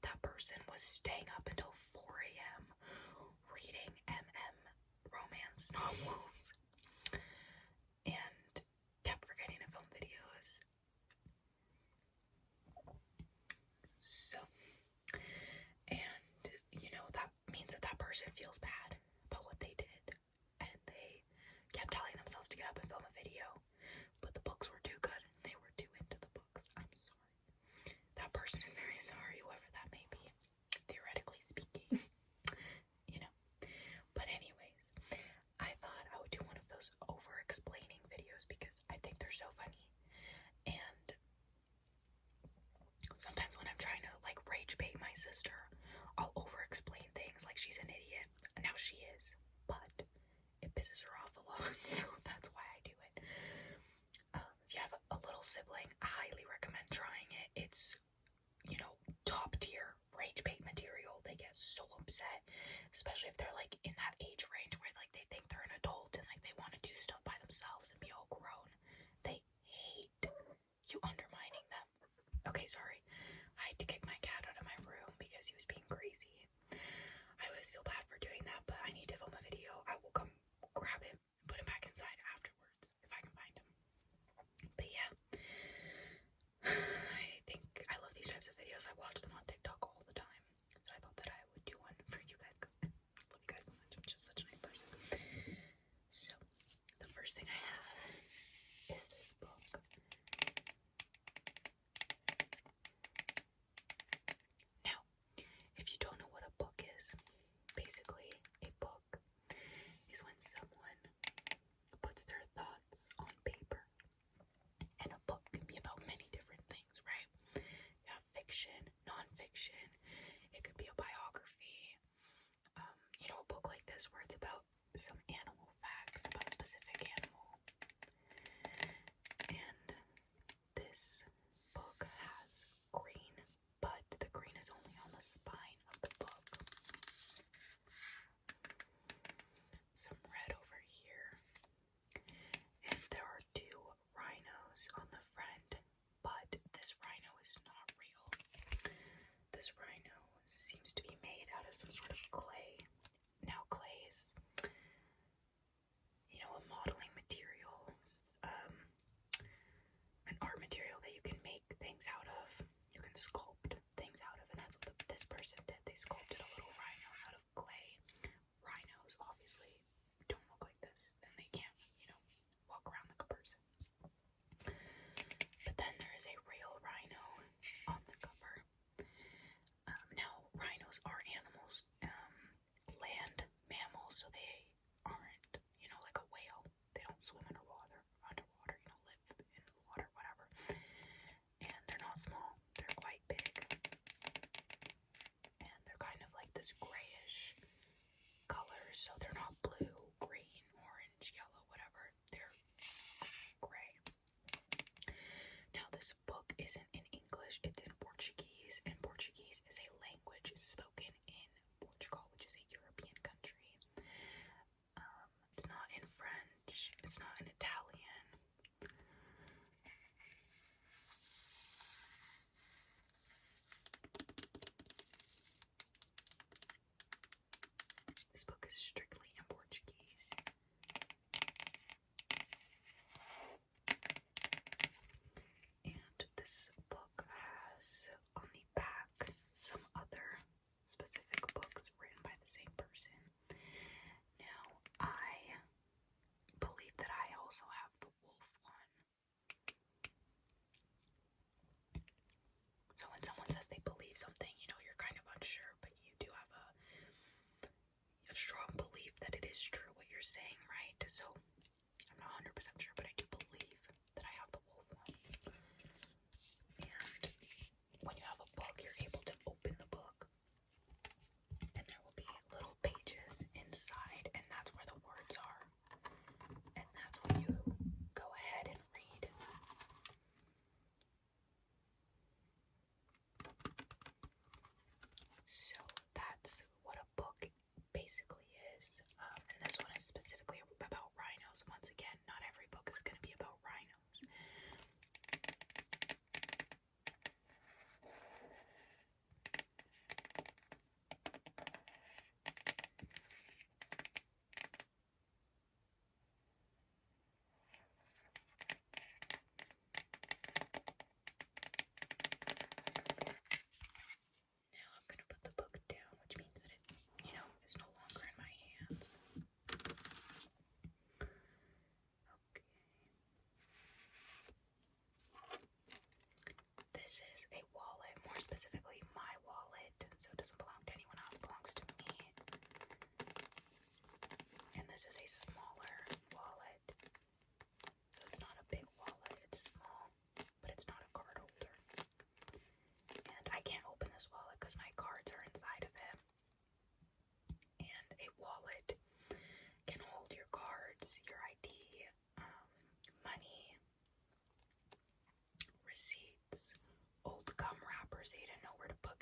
that person was staying up until 4 a.m. reading romance novels and kept forgetting to film videos. So, and that means that person feels bad about what they did, and they kept telling themselves to get up and film a video, but the books were too good. They were too into the books. I'm sorry. That person is very sorry, whoever that may be, theoretically speaking. But anyways, I thought I would do one of those over-explaining videos because I think they're so funny. And sometimes when I'm trying to like rage bait my sister, I'll over-explain things like she's an idiot. Now she is, but it pisses her off a lot, so that's why I do it. If you have a little sibling, I highly recommend trying it. It's, top tier rage bait material. They get so upset, especially if they're like in that age range where like they think they're an adult and like they want to do stuff by themselves and be all grown. They hate you undermining them. Okay, sorry. I had to kick my cat out of my room because he was being crazy. I always feel bad for doing that, but I need to film a video. I will come grab him, put him back inside afterwards if I can find him. But yeah, I think I love these types of videos. I watch them on TikTok all the time, so I thought that I would do one for you guys because I love you guys so much. I'm just such a nice person. So the first thing I have is this book. Now, if you don't know what a book is, basically a book is when someone puts their thoughts on paper. And a book can be about many different things, right? You have fiction, non-fiction, it could be a biography, a book like this where it's about some animal facts about a specific animal. And this book has green, but the green is only on the spine of the book. Some red over here. And there are 2 rhinos on the front, but this rhino is not real. This rhino seems to be made out of some sort of clay. Now clay is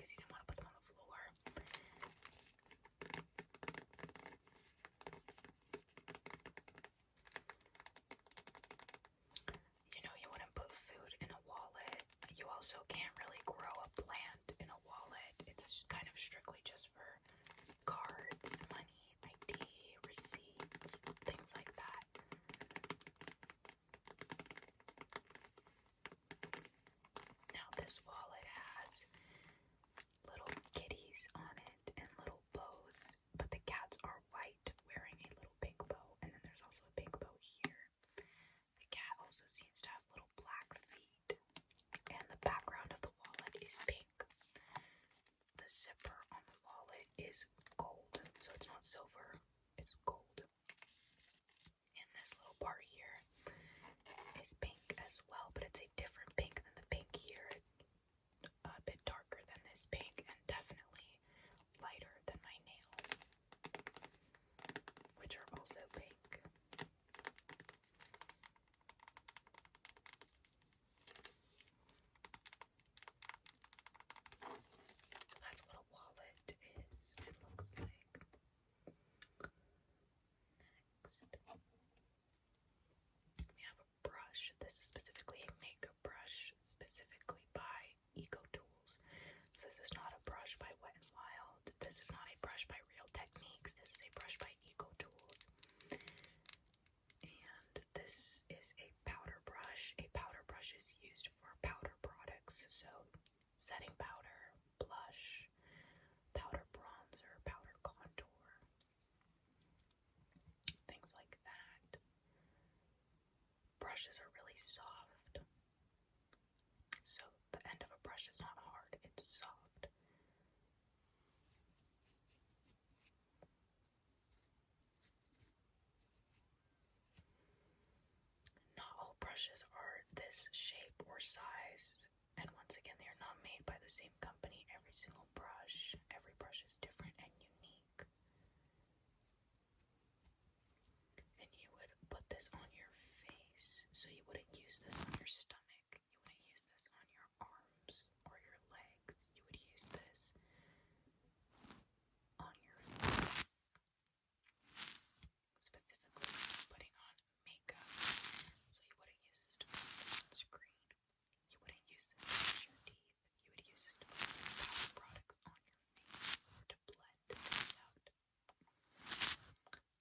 because he didn't want to put them on the floor. You know, you wouldn't put food in a wallet. You also can't really grow a plant in a wallet. It's kind of strictly just for cards, money, ID, receipts, things like that. Now this wallet has little kitties on it and little bows, but the cats are white wearing a little pink bow, and then there's also a pink bow here. The cat also seems to have little black feet, and the background of the wallet is pink. The zipper on the wallet is gold, so it's not silver, it's gold. And this little part here is pink as well, but it's a different pink than the pink here. It's a bit darker than this pink and definitely lighter than my nails, which are also pink. That's what a wallet is. It looks like. Next, we have a brush. This is specifically a makeup brush, specifically by Eco Tools. So this is not a brush by Wet n Wild. This is not a brush by Real Techniques. This is a brush by Eco Tools. And this is a powder brush. A powder brush is used for powder products. So setting powder, blush, powder bronzer, powder contour, things like that. Brushes are really soft. So the end of a brush is not hard, it's soft. Not all brushes are this shape or size, and once again, they are not made by the same company. Every single brush, every brush is different and unique. And you would put this on your face, so you wouldn't use this on your stomach, you wouldn't use this on your arms or your legs, you would use this on your face. Specifically putting on makeup, so you wouldn't use this to put on screen. You wouldn't use this to brush your teeth. You would use this to put powder products on your face or to blend things out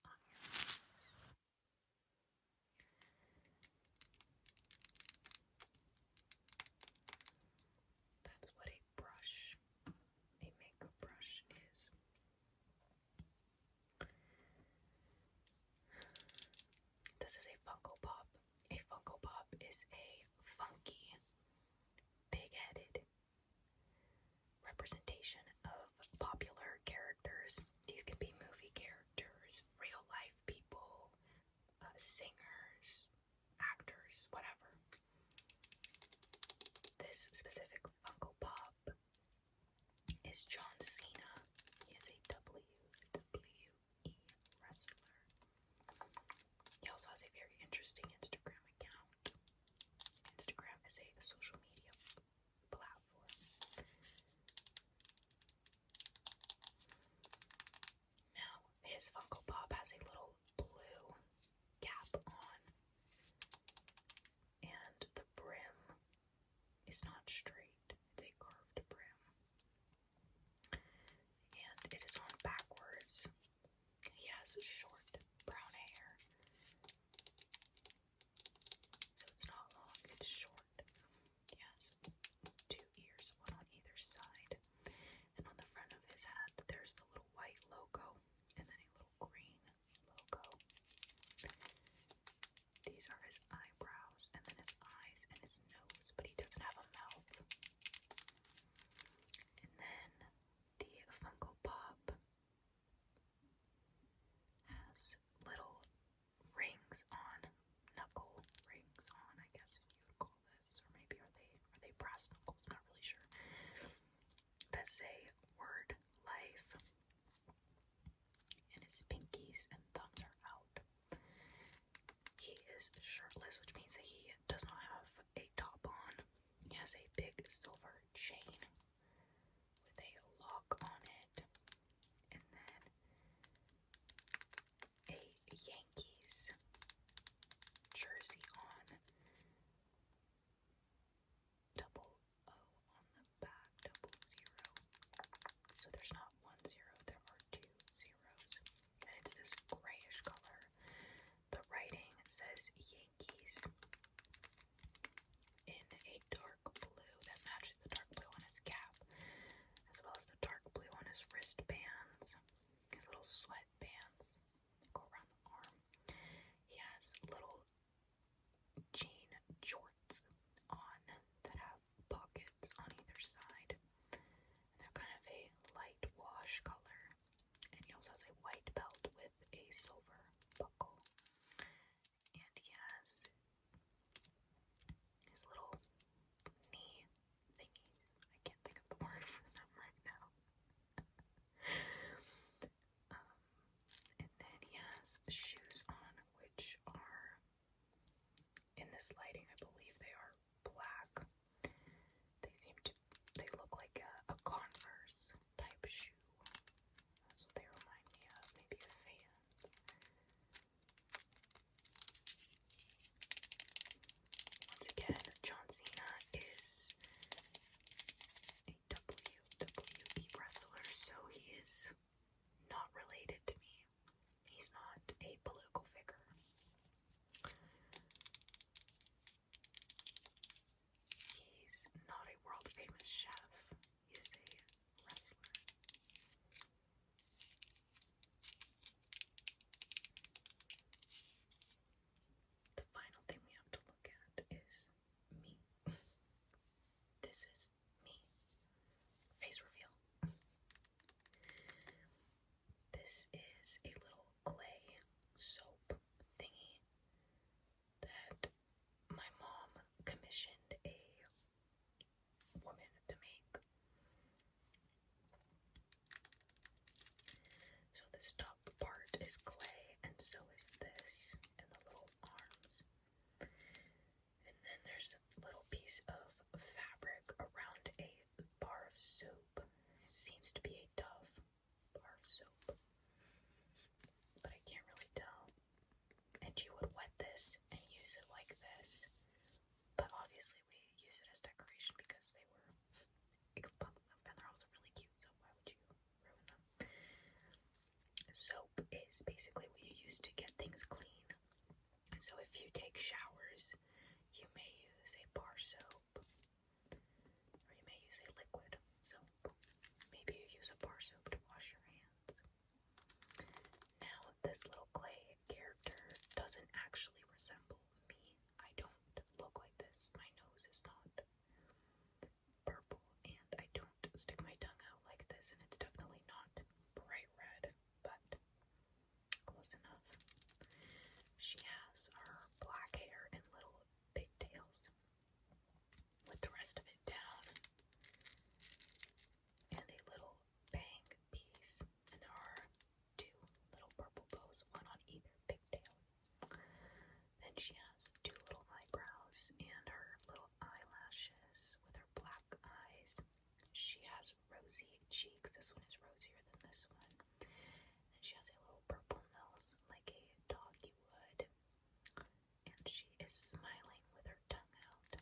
on your face. That's what a brush, a makeup brush is. This is a Funko Pop. A Funko Pop is a funky, big-headed representation of popular characters. These can be movie characters, real-life people, singers, actors, whatever. This specific Funko Pop is John Cena. He is a WWE wrestler. He also has a very interesting Instagram account. Instagram is a social media platform. Now, his Funko Pop has a little blue cap on, and the brim is not straight, it's a curved brim. And it is on backwards. He has short brown hair. So it's not long, it's short. He has 2 ears, one on either side. And on the front of his hat, there's the little white logo, and then a little green logo. These are his eyebrows, and then his eyes and his nose, but he doesn't have a mouth. And then the Funko Pop has little rings on, knuckle rings on, I guess you would call this, or maybe are they brass knuckles? I'm not really sure. That say word life, and his pinkies and thumbs are out. He is shirtless, which means that he does not have a top on. He has a big silver chain with is basically what you use to get things clean. So if you take showers, you may use a bar soap, or you may use a liquid soap. Maybe you use a bar soap to wash your hands. Now, this little clay character doesn't actually resemble me. I don't look like this. My nose is not purple, and I don't stick my tongue out like this, and it's definitely not bright red, but close enough. She has her black hair and little pigtails with the rest of it down, and a little bang piece, and there are two little purple bows, one on either pigtail. Then she has two little eyebrows and her little eyelashes with her black eyes. She has rosy cheeks. This one is rosier than this one. Then she has a little purple nose like a doggy would. And she is smiling with her tongue out.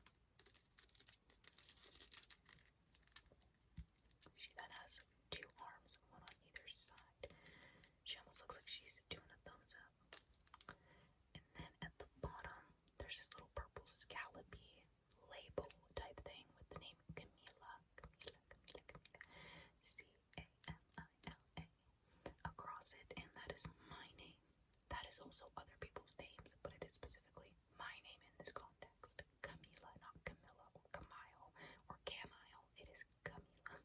She then has two arms, one on either side. She almost looks like she's doing a thumbs up. And then at the bottom, there's this little purple scallopy label type thing with the name Camila. C-A-M-I-L-A across it, and that is my name. That is also other people's names, but it is specifically my name in this context. Camila, not Camilla or Camille or Camille. It is Camila.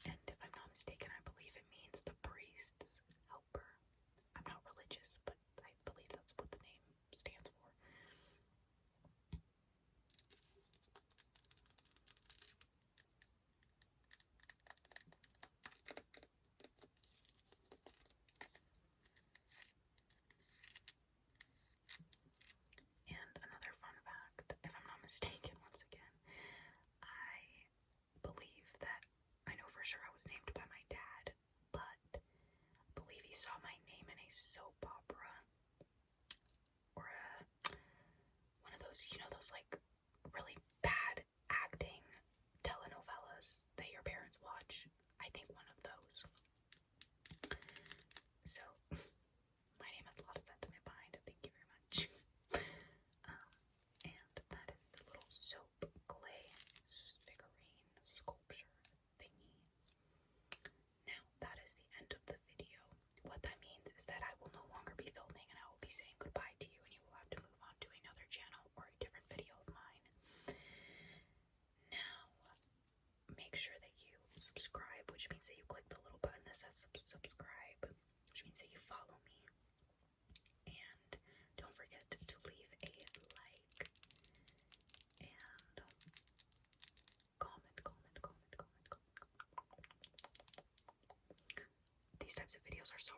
And if I'm not mistaken, I believe it means the priest's helper. I'm not religious, but I believe that's what the name stands for. And another fun fact, if I'm not mistaken, once again, I believe that, I know for sure I was named by my dad, but I believe he saw my name in a soap opera, or one of those, those like really bad acting telenovelas that your parents watch. I think one of those. So, my name has a lot of sentiment behind it. Thank you very much. And that is the little soap clay figurine sculpture thingy. Now, that is the end of the video. What that means is that I will no longer be filming, and I will be saying goodbye to you, and you will have to move on to another channel or a different video of mine. Now, make sure that you subscribe, which means that you click the little button that says subscribe, which means that you follow me. And don't forget to leave a like and comment. These types of videos are so